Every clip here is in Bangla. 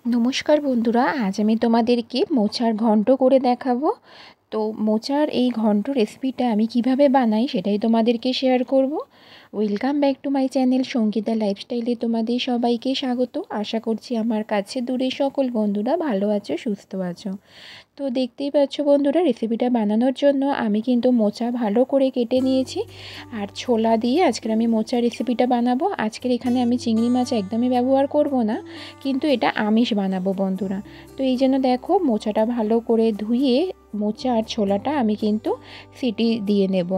নমস্কার বন্ধুরা, আজ আমি তোমাদেরকে মোচার ঘন্ট করে দেখাবো। তো মোচার এই ঘন্ট রেসিপিটা আমি কিভাবে বানাই সেটাই তোমাদেরকে শেয়ার করব। Welcome back to my channel Sangeeta লাইফস্টাইলে তোমাদের সবাইকে স্বাগত। আশা করছি আমার কাছে দূরে সকল বন্ধুরা ভালো আছো, সুস্থ আছো। তো দেখতেই পাচ্ছ বন্ধুরা, রেসিপিটা বানানোর জন্য আমি কিন্তু মোচা ভালো করে কেটে নিয়েছি। আর ছোলা দিয়ে আজকের আমি মোচা রেসিপিটা বানাবো। আজকের এখানে আমি চিংড়ি মাছ একদমই ব্যবহার করব না, কিন্তু এটা আমিষ বানাবো বন্ধুরা। তো এই জন্য দেখো, মোচাটা ভালো করে ধুয়ে মোচা আর ছোলাটা আমি কিন্তু সিটি দিয়ে নেব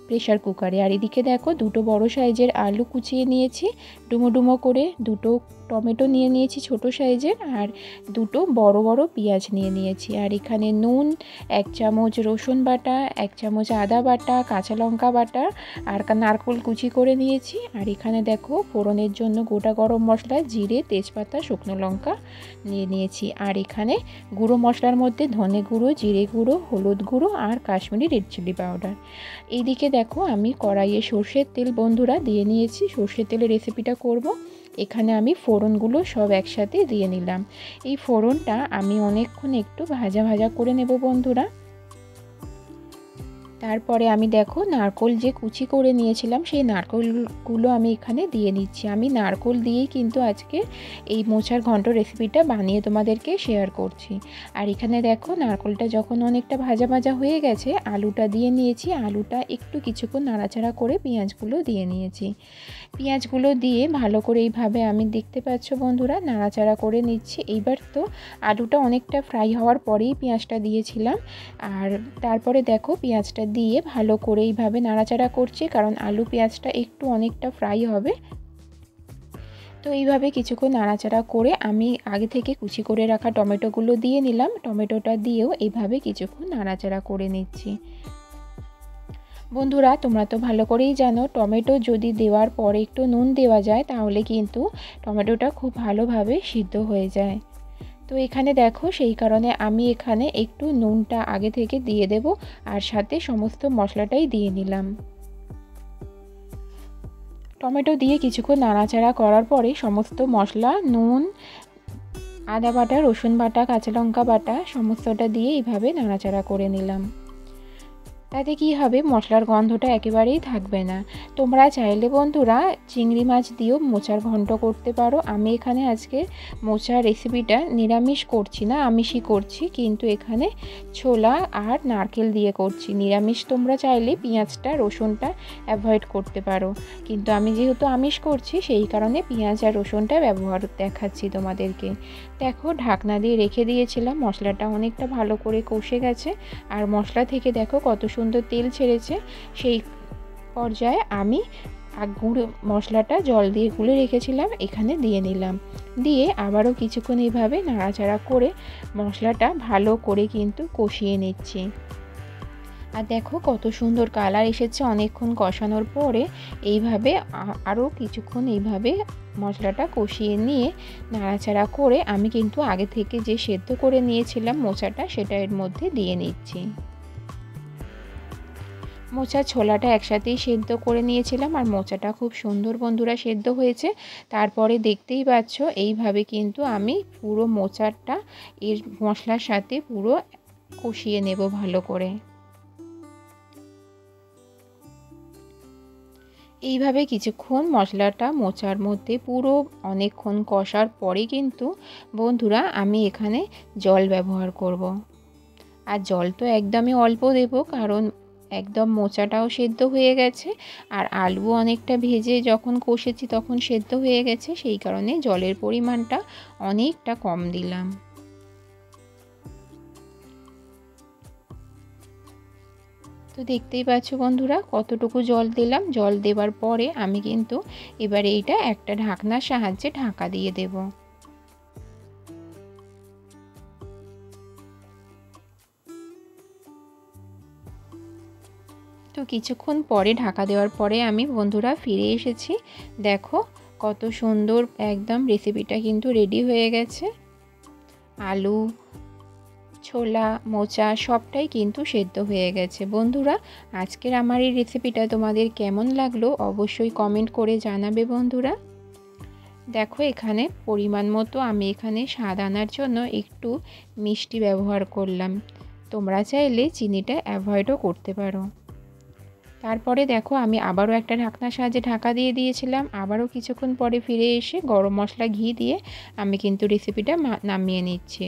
প্রেশার কুকারে। আর এদিকে দেখো, দুটো বড় সাইজের আলু কুচিয়ে নিয়েছি ডুমো ডুমো করে, দুটো টমেটো নিয়ে নিয়েছি ছোট সাইজের, আর দুটো বড় বড় পেঁয়াজ নিয়ে নিয়েছি। আর এখানে নুন, 1 চামচ রসুন বাটা, 1 চামচ আদা বাটা, কাঁচা লঙ্কা বাটা, আর নারকেল কুচি করে নিয়েছি। আর এখানে দেখো, ফোড়নের জন্য গোটা গরম মশলা, জিরে, তেজপাতা, শুকনো লঙ্কা নিয়ে নিয়েছি। আর এখানে গুঁড়ো মশলার মধ্যে ধনে গুঁড়ো, জিরে গুঁড়ো, হলুদ গুঁড়ো আর কাশ্মীরি রেড চিলি পাউডার। এইদিকে দেখো, আমি কড়াইয়ে সর্ষের তেল বন্ধুরা দিয়ে নিয়েছি। সর্ষের তেলের রেসিপিটা করব। এখানে আমি ফোড়নগুলো সব একসাথে দিয়ে নিলাম। এই ফোড়নটা আমি অনেকক্ষণ একটু ভাজা ভাজা করে নেব বন্ধুরা। তারপরে আমি দেখো, নারকেল যে কুচি করে নিয়েছিলাম সেই নারকেলগুলো আমি এখানে দিয়ে নিচ্ছি। আমি নারকেল দিয়েই কিন্তু আজকে এই মোচার ঘন্ট রেসিপিটা বানিয়ে তোমাদেরকে শেয়ার করছি। আর এখানে দেখো, নারকেলটা যখন অনেকটা ভাজা ভাজা হয়ে গেছে, আলুটা দিয়ে নিয়েছি। আলুটা একটু কিছুক্ষণ নাড়াচাড়া করে পেঁয়াজগুলো দিয়ে নিয়েছি। পেঁয়াজগুলো দিয়ে ভালো করে এইভাবে আমি দেখতে পাচ্ছ বন্ধুরা নাড়াচাড়া করে নিচ্ছি। এইবার তো আলুটা অনেকটা ফ্রাই হওয়ার পরেই পেঁয়াজটা দিয়েছিলাম। আর তারপরে দেখো, পেঁয়াজটা দিয়ে ভালো করে এইভাবে নাড়াচাড়া করছি, কারণ আলু পেঁয়াজটা একটু অনেকটা ফ্রাই হবে। তো এইভাবে কিছুক্ষণ নাড়াচাড়া করে আমি আগে থেকে কুচি করে রাখা টমেটোগুলো দিয়ে নিলাম। টমেটোটা দিয়েও এইভাবে কিছুক্ষণ নাড়াচাড়া করে নিচ্ছি। বন্ধুরা, তোমরা তো ভালো করেই জানো, টমেটো যদি দেওয়ার পরে একটু নুন দেওয়া যায় তাহলে কিন্তু টমেটোটা খুব ভালোভাবে সিদ্ধ হয়ে যায়। তো এখানে দেখো, সেই কারণে আমি এখানে একটু নুনটা আগে থেকে দিয়ে দেব, আর সাথে সমস্ত মশলাটাই দিয়ে নিলাম। টমেটো দিয়ে কিছুক্ষণ নাড়াচাড়া করার পরে সমস্ত মশলা, নুন, আদা বাটা, রসুন বাটা, কাঁচা লঙ্কা বাটা সমস্তটা দিয়ে এইভাবে নাড়াচাড়া করে নিলাম। তাতে কি হবে, মশলার গন্ধটা একেবারেই থাকবে না। তোমরা চাইলে বন্ধুরা চিংড়ি মাছ দিয়েও মোচার ঘন্ট করতে পারো। আমি এখানে আজকে মোচার রেসিপিটা নিরামিষ করছি না, আমিষই করছি, কিন্তু এখানে ছোলা আর নারকেল দিয়ে করছি। নিরামিষ তোমরা চাইলে পেঁয়াজটা, রসুনটা অ্যাভয়েড করতে পারো, কিন্তু আমি যেহেতু আমিষ করছি সেই কারণে পেঁয়াজ আর রসুনটা ব্যবহার দেখাচ্ছি তোমাদেরকে। দেখো, ঢাকনা দিয়ে রেখে দিয়েছিলাম, মশলাটা অনেকটা ভালো করে কষে গেছে। আর মশলা থেকে দেখো কত সুন্দর তেল ছেড়েছে। সেই পর্যায়ে আমি গুঁড়ো মশলাটা জল দিয়ে গুলে রেখেছিলাম এখানে দিয়ে নিলাম। দিয়ে আবারও কিছুক্ষণ এইভাবে নাড়াচাড়া করে মশলাটা ভালো করে কিন্তু কষিয়ে নিচ্ছি। আর দেখো কত সুন্দর কালার এসেছে অনেকক্ষণ কষানোর পরে। এইভাবে আরও কিছুক্ষণ এইভাবে মশলাটা কষিয়ে নিয়ে নাড়াচাড়া করে আমি কিন্তু আগে থেকে যে সেদ্ধ করে নিয়েছিলাম মোচাটা, সেটা এর মধ্যে দিয়ে নিচ্ছি। মোচা ছোলাটা একসাথেই সেদ্ধ করে নিয়েছিলাম, আর মোচাটা খুব সুন্দর বন্ধুরা সেদ্ধ হয়েছে। তারপরে দেখতেই পাচ্ছ, এইভাবে কিন্তু আমি পুরো মোচাটা এর মশলার সাথে পুরো কষিয়ে নেব ভালো করে। এইভাবে কিছুক্ষণ মশলাটা মোচার মধ্যে পুরো অনেকক্ষণ কষার পরে কিন্তু বন্ধুরা আমি এখানে জল ব্যবহার করব। আর জল তো একদমই অল্প দেব, কারণ একদম মোচাটাও সেদ্ধ হয়ে গেছে, আর আলুও অনেকটা ভেজে যখন কষেছি তখন সেদ্ধ হয়ে গেছে, সেই কারণে জলের পরিমাণটা অনেকটা কম দিলাম। তো দেখতেই পাচ্ছ বন্ধুরা কতটুকু জল দিলাম। জল দেওয়ার পরে আমি কিন্তু এবারে এইটা একটা ঢাকনার সাহায্যে ঢাকা দিয়ে দেব। তো কিছুক্ষণ পরে ঢাকা দেওয়ার পরে আমি বন্ধুরা ফিরে এসেছি। দেখো কত সুন্দর একদম রেসিপিটা কিন্তু রেডি হয়ে গেছে। আলু, ছোলা, মোচা সবটাই কিন্তু সেদ্ধ হয়ে গেছে। বন্ধুরা, আজকের আমার এই রেসিপিটা তোমাদের কেমন লাগলো অবশ্যই কমেন্ট করে জানাবে বন্ধুরা। দেখো এখানে পরিমাণ মতো আমি এখানে স্বাদ আনার জন্য একটু মিষ্টি ব্যবহার করলাম। তোমরা চাইলে চিনিটা অ্যাভয়েডও করতে পারো। তারপরে দেখো আমি আবারও একটা ঢাকনার সাহায্যে ঢাকা দিয়ে দিয়েছিলাম। আবারও কিছুক্ষণ পরে ফিরে এসে গরম মশলা ঘি দিয়ে আমি কিন্তু রেসিপিটা নামিয়ে নিচ্ছি।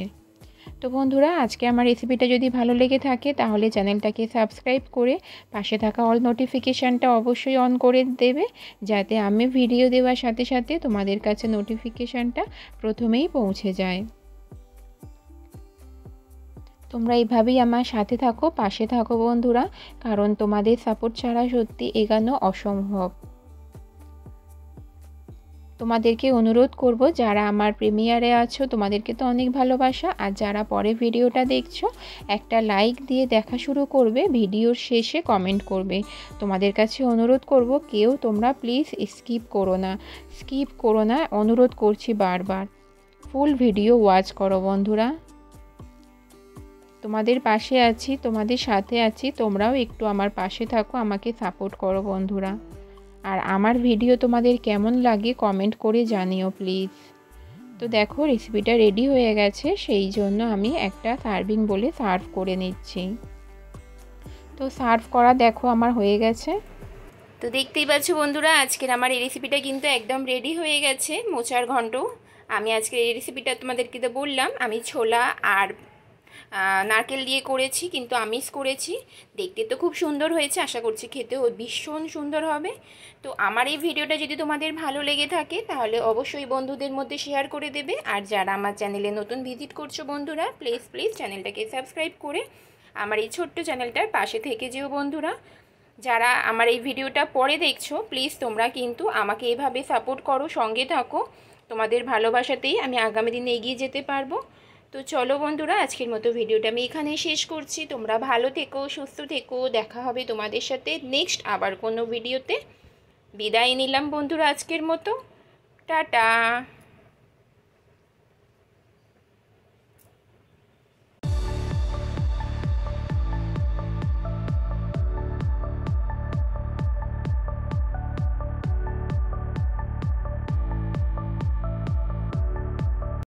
তো বন্ধুরা, আজকে আমার রেসিপিটা যদি ভালো লেগে থাকে তাহলে চ্যানেলটাকে সাবস্ক্রাইব করে পাশে থাকা অল নোটিফিকেশানটা অবশ্যই অন করে দেবে, যাতে আমি ভিডিও দেওয়ার সাথে সাথে তোমাদের কাছে নোটিফিকেশানটা প্রথমেই পৌঁছে যায়। তোমরা এইভাবেই আমার সাথে থাকো, পাশে থাকো বন্ধুরা, কারণ তোমাদের সাপোর্ট ছাড়া সত্যি এগোনো অসম্ভব। তোমাদেরকে অনুরোধ করব, যারা আমার প্রিমিয়ারে আছো তোমাদেরকে তো অনেক ভালোবাসা, আর যারা পরে ভিডিওটা দেখছো একটা লাইক দিয়ে দেখা শুরু করবে, ভিডিওর শেষে কমেন্ট করবে। তোমাদের কাছে অনুরোধ করব, কেউ তোমরা প্লিজ স্কিপ করো না, অনুরোধ করছি বারবার। ফুল ভিডিও ওয়াচ করো বন্ধুরা। তোমাদের পাশে আছি, তোমাদের সাথে আছি, তোমরাও একটু আমার পাশে থাকো, আমাকে সাপোর্ট করো বন্ধুরা। আর আমার ভিডিও তোমাদের কেমন লাগে কমেন্ট করে জানিও প্লিজ। তো দেখো রেসিপিটা রেডি হয়ে গেছে, সেই জন্য আমি একটা সার্ভিং বলে সার্ভ করে নিচ্ছি। তো সার্ভ করা দেখো আমার হয়ে গেছে। তো দেখতেই পাচ্ছ বন্ধুরা, আজকের আমার এই রেসিপিটা কিন্তু একদম রেডি হয়ে গেছে, মোচার ঘন্ট। আমি আজকের এই রেসিপিটা তোমাদেরকে তো বললাম আমি ছোলা আর নারকেল দিয়ে করেছি, কিন্তু আমিষ করেছি। দেখতে তো খুব সুন্দর হয়েছে, আশা করছি খেতেও ভীষণ সুন্দর হবে। তো আমার এই ভিডিওটা যদি তোমাদের ভালো লেগে থাকে তাহলে অবশ্যই বন্ধুদের মধ্যে শেয়ার করে দেবে। আর যারা আমার চ্যানেলে নতুন ভিজিট করছো বন্ধুরা, প্লিজ চ্যানেলটাকে সাবস্ক্রাইব করে আমার এই ছোট্ট চ্যানেলটার পাশে থেকে যেও বন্ধুরা। যারা আমার এই ভিডিওটা পরে দেখছো প্লিজ তোমরা কিন্তু আমাকে এভাবে সাপোর্ট করো, সঙ্গে থাকো। তোমাদের ভালোবাসাতেই আমি আগামী দিনে এগিয়ে যেতে পারবো। তো চলো বন্ধুরা, আজকের মতো ভিডিওটা আমি এখানেই শেষ করছি। তোমরা ভালো থেকো, সুস্থ থেকো, দেখা হবে তোমাদের সাথে নেক্সট আবার কোনো ভিডিওতে। বিদায় নিলাম বন্ধুরা আজকের মতো, টাটা।